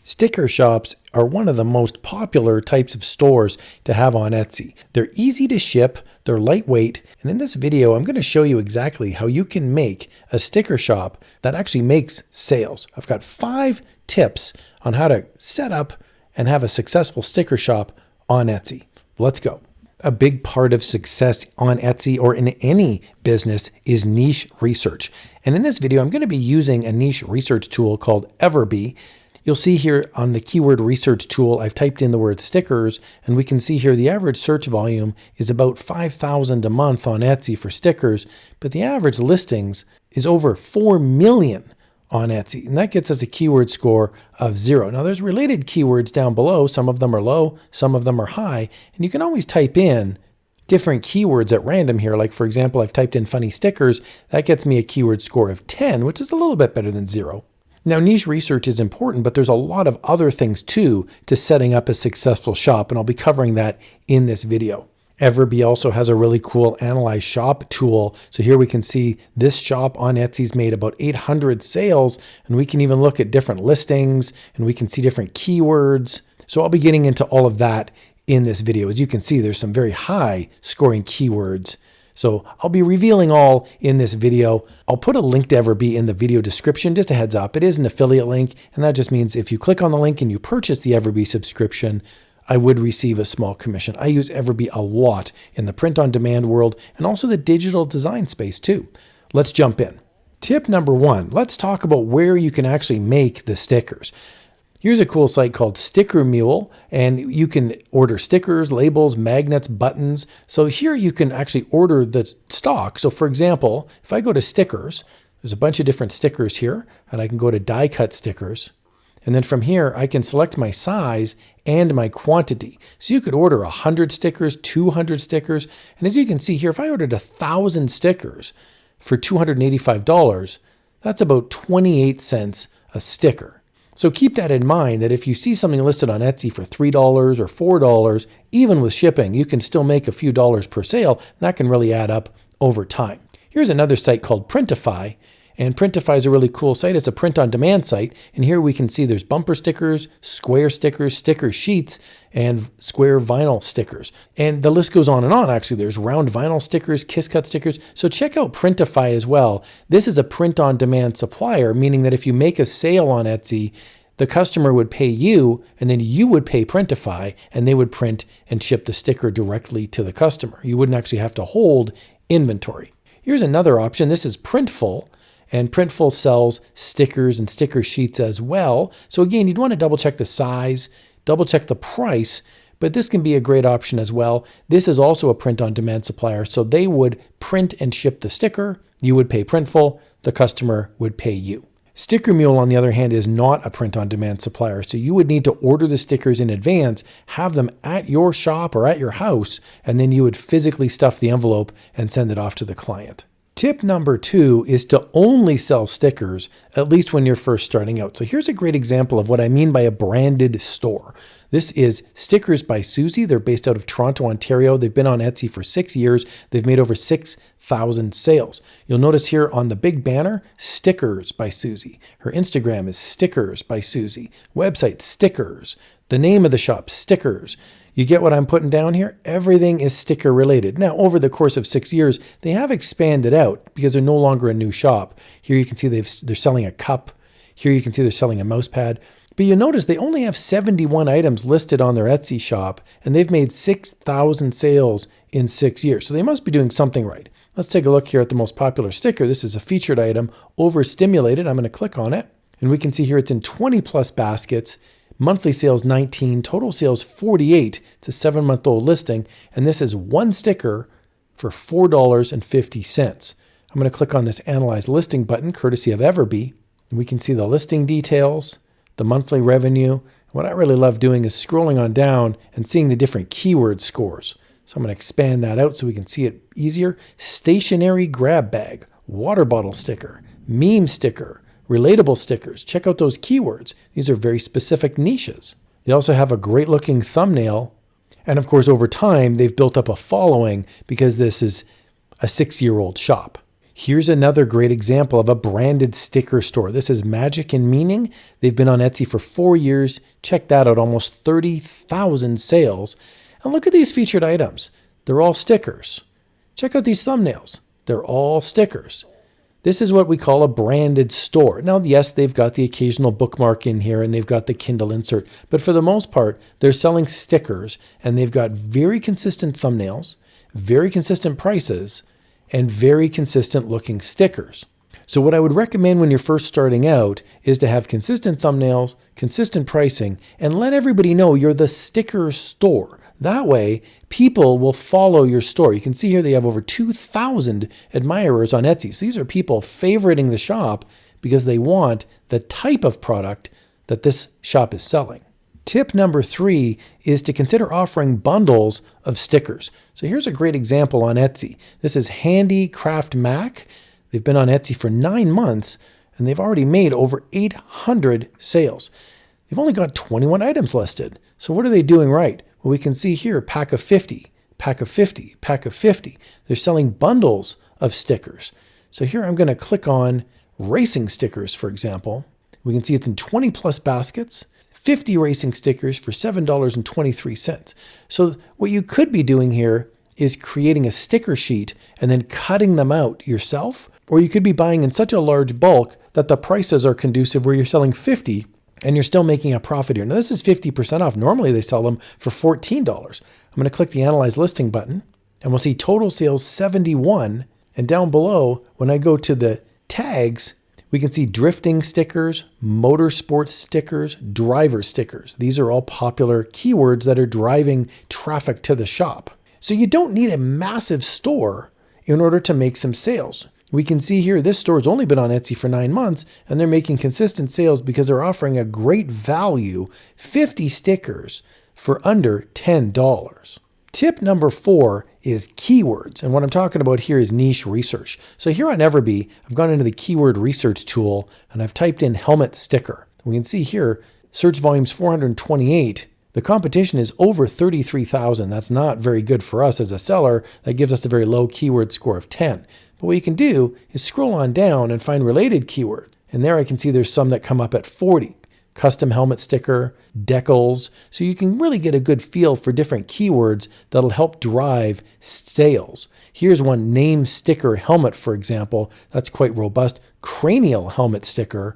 Sticker shops are one of the most popular types of stores to have on Etsy. They're easy to ship, they're lightweight, and in this video I'm going to show you exactly how you can make a sticker shop that actually makes sales. I've got 5 tips on how to set up and have a successful sticker shop on Etsy. Let's go. A big part of success on Etsy or in any business is niche research. And in this video, I'm going to be using a niche research tool called Everbee. You'll see here on the keyword research tool, I've typed in the word stickers, and we can see here the average search volume is about 5,000 a month on Etsy for stickers, but the average listings is over 4 million on Etsy, and that gets us a keyword score of 0. Now there's related keywords down below. Some of them are low, some of them are high, and you can always type in different keywords at random here. Like for example, I've typed in funny stickers. That gets me a keyword score of 10, which is a little bit better than 0. Now, niche research is important, but there's a lot of other things too to setting up a successful shop, and I'll be covering that in this video. Everbee also has a really cool Analyze Shop tool. So here we can see this shop on Etsy's made about 800 sales, and we can even look at different listings, and we can see different keywords. So I'll be getting into all of that in this video. As you can see, there's some very high scoring keywords. So I'll be revealing all in this video. I'll put a link to Everbee in the video description, just a heads up. It is an affiliate link, and that just means if you click on the link and you purchase the Everbee subscription, I would receive a small commission. I use Everbee a lot in the print-on-demand world and also the digital design space too. Let's jump in. Tip number 1, let's talk about where you can actually make the stickers. Here's a cool site called Sticker Mule, and you can order stickers, labels, magnets, buttons. So here you can actually order the stock. So for example, if I go to stickers, there's a bunch of different stickers here, and I can go to die cut stickers. And then from here, I can select my size and my quantity. So you could order 100 stickers, 200 stickers. And as you can see here, if I ordered 1,000 stickers for $285, that's about 28 cents a sticker. So keep that in mind, that if you see something listed on Etsy for $3 or $4, even with shipping, you can still make a few dollars per sale. And that can really add up over time. Here's another site called Printify. And Printify is a really cool site. It's a print-on-demand site. And here we can see there's bumper stickers, square stickers, sticker sheets, and square vinyl stickers. And the list goes on and on, actually. There's round vinyl stickers, kiss cut stickers. So check out Printify as well. This is a print-on-demand supplier, meaning that if you make a sale on Etsy, the customer would pay you, and then you would pay Printify, and they would print and ship the sticker directly to the customer. You wouldn't actually have to hold inventory. Here's another option. This is Printful. And Printful sells stickers and sticker sheets as well. So again, you'd want to double check the size, double check the price, but this can be a great option as well. This is also a print-on-demand supplier. So they would print and ship the sticker. You would pay Printful. The customer would pay you. Sticker Mule, on the other hand, is not a print-on-demand supplier. So you would need to order the stickers in advance, have them at your shop or at your house, and then you would physically stuff the envelope and send it off to the client. Tip number 2 is to only sell stickers, at least when you're first starting out. So here's a great example of what I mean by a branded store. This is Stickers by Susie. They're based out of Toronto, Ontario. They've been on Etsy for 6 years. They've made over 6,000 sales. You'll notice here on the big banner, Stickers by Susie. Her Instagram is Stickers by Susie. Website, Stickers. The name of the shop, Stickers. You get what I'm putting down here? Everything is sticker related. Now, over the course of 6 years, they have expanded out because they're no longer a new shop. Here you can see they're selling a cup. Here you can see they're selling a mouse pad. But you notice they only have 71 items listed on their Etsy shop, and they've made 6,000 sales in 6 years. So they must be doing something right. Let's take a look here at the most popular sticker. This is a featured item, Overstimulated. I'm going to click on it, and we can see here it's in 20 plus baskets. Monthly sales 19, total sales 48. It's a 7-month-old listing, and this is one sticker for $4.50. I'm going to click on this Analyze Listing button, courtesy of Everbee, and we can see the listing details, the monthly revenue. What I really love doing is scrolling on down and seeing the different keyword scores. So I'm going to expand that out so we can see it easier. Stationary grab bag, water bottle sticker, meme sticker, relatable stickers. Check out those keywords. These are very specific niches. They also have a great looking thumbnail. And of course, over time, they've built up a following because this is a 6-year-old shop. Here's another great example of a branded sticker store. This is Magic and Meaning. They've been on Etsy for 4 years. Check that out, almost 30,000 sales. And look at these featured items. They're all stickers. Check out these thumbnails. They're all stickers. This is what we call a branded store. Now, yes, they've got the occasional bookmark in here and they've got the Kindle insert, but for the most part, they're selling stickers and they've got very consistent thumbnails, very consistent prices, and very consistent looking stickers. So what I would recommend when you're first starting out is to have consistent thumbnails, consistent pricing, and let everybody know you're the sticker store. That way, people will follow your store. You can see here they have over 2,000 admirers on Etsy. So these are people favoriting the shop because they want the type of product that this shop is selling. Tip number 3 is to consider offering bundles of stickers. So here's a great example on Etsy. This is Handy Craft Mac. They've been on Etsy for 9 months and they've already made over 800 sales. They've only got 21 items listed. So what are they doing right? Well, we can see here, pack of 50, pack of 50, pack of 50. They're selling bundles of stickers. So here I'm going to click on racing stickers, for example. We can see it's in 20 plus baskets. 50 racing stickers for $7.23. So what you could be doing here is creating a sticker sheet and then cutting them out yourself, or you could be buying in such a large bulk that the prices are conducive where you're selling 50 and you're still making a profit here. Now this is 50% off. Normally they sell them for $14. I'm going to click the Analyze Listing button and we'll see total sales 71. And down below, when I go to the tags, we can see drifting stickers, motorsports stickers, driver stickers. These are all popular keywords that are driving traffic to the shop. So you don't need a massive store in order to make some sales. We can see here this store has only been on Etsy for 9 months and they're making consistent sales because they're offering a great value, 50 stickers for under $10. Tip number 4 is keywords. And what I'm talking about here is niche research. So here on Everbee, I've gone into the keyword research tool and I've typed in helmet sticker. We can see here, search volume's 428. The competition is over 33,000. That's not very good for us as a seller. That gives us a very low keyword score of 10. But what you can do is scroll on down and find related keywords. And there I can see there's some that come up at 40. Custom helmet sticker, decals. So you can really get a good feel for different keywords that'll help drive sales. Here's one, name sticker helmet, for example. That's quite robust. Cranial helmet sticker,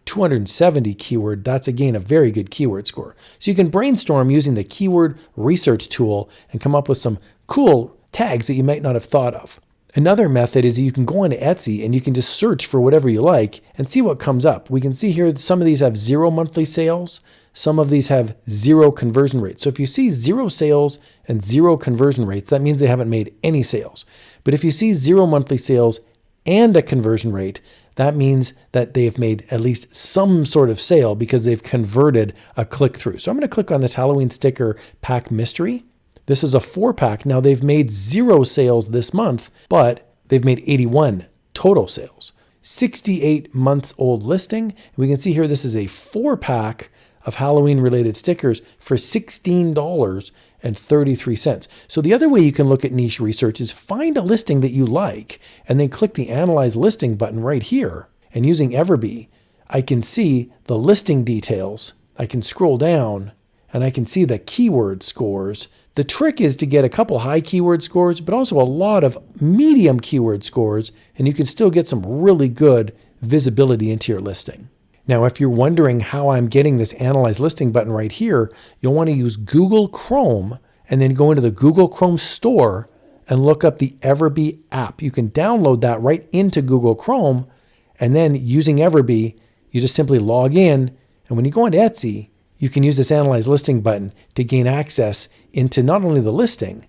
270 keyword. That's again a very good keyword score. So you can brainstorm using the keyword research tool and come up with some cool tags that you might not have thought of. Another method is you can go onto Etsy and you can just search for whatever you like and see what comes up. We can see here some of these have 0 monthly sales. Some of these have 0 conversion rates. So if you see 0 sales and 0 conversion rates, that means they haven't made any sales. But if you see 0 monthly sales and a conversion rate, that means that they've made at least some sort of sale because they've converted a click-through. So I'm going to click on this Halloween sticker pack mystery. This is a 4-pack. Now they've made 0 sales this month, but they've made 81 total sales. 68 months old listing. We can see here this is a 4-pack of Halloween related stickers for $16.33. So the other way you can look at niche research is find a listing that you like and then click the Analyze Listing button right here. And using Everbee, I can see the listing details. I can scroll down and I can see the keyword scores. The trick is to get a couple high keyword scores, but also a lot of medium keyword scores, and you can still get some really good visibility into your listing. Now, if you're wondering how I'm getting this Analyze Listing button right here, you'll want to use Google Chrome and then go into the Google Chrome store and look up the Everbee app. You can download that right into Google Chrome, and then using Everbee, you just simply log in, and when you go into Etsy, you can use this Analyze Listing button to gain access into not only the listing,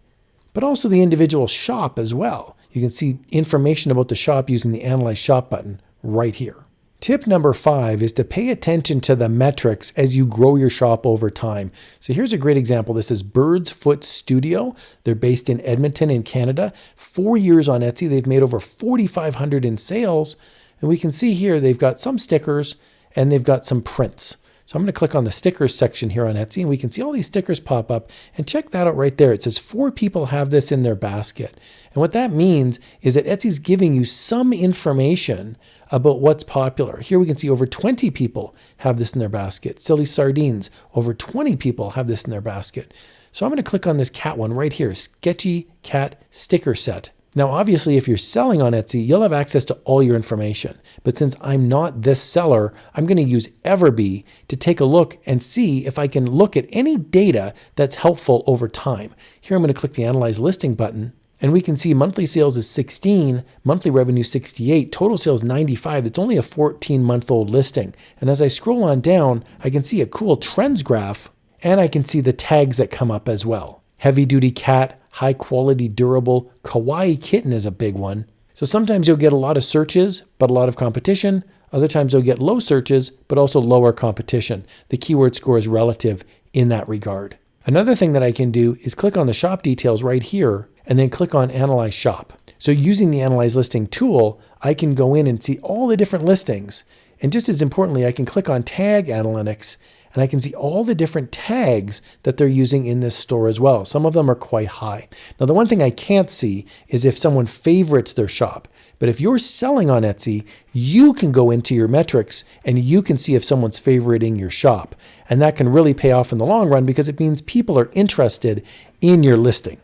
but also the individual shop as well. You can see information about the shop using the Analyze Shop button right here. Tip number 5 is to pay attention to the metrics as you grow your shop over time. So here's a great example. This is Bird's Foot Studio. They're based in Edmonton in Canada. 4 years on Etsy. They've made over 4,500 in sales. And we can see here they've got some stickers and they've got some prints. So I'm going to click on the stickers section here on Etsy, and we can see all these stickers pop up. And check that out right there. It says 4 people have this in their basket. And what that means is that Etsy's giving you some information about what's popular. Here we can see over 20 people have this in their basket. Silly sardines, over 20 people have this in their basket. So I'm going to click on this cat one right here, Sketchy Cat Sticker Set. Now, obviously, if you're selling on Etsy, you'll have access to all your information. But since I'm not this seller, I'm going to use Everbee to take a look and see if I can look at any data that's helpful over time. Here, I'm going to click the Analyze Listing button, and we can see monthly sales is 16, monthly revenue 68, total sales 95. It's only a 14-month-old listing. And as I scroll on down, I can see a cool trends graph, and I can see the tags that come up as well. Heavy duty cat, high quality, durable, kawaii kitten is a big one. So sometimes you'll get a lot of searches, but a lot of competition. Other times you'll get low searches, but also lower competition. The keyword score is relative in that regard. Another thing that I can do is click on the shop details right here and then click on Analyze Shop. So using the Analyze Listing tool, I can go in and see all the different listings. And just as importantly, I can click on Tag Analytics, and I can see all the different tags that they're using in this store as well. Some of them are quite high. Now, the one thing I can't see is if someone favorites their shop. But if you're selling on Etsy, you can go into your metrics and you can see if someone's favoriting your shop. And that can really pay off in the long run because it means people are interested in your listing.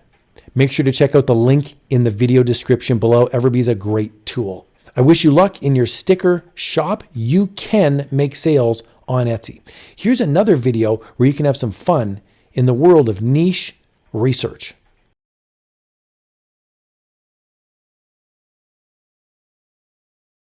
Make sure to check out the link in the video description below. Everbee is a great tool. I wish you luck in your sticker shop. You can make sales on Etsy. Here's another video where you can have some fun in the world of niche research.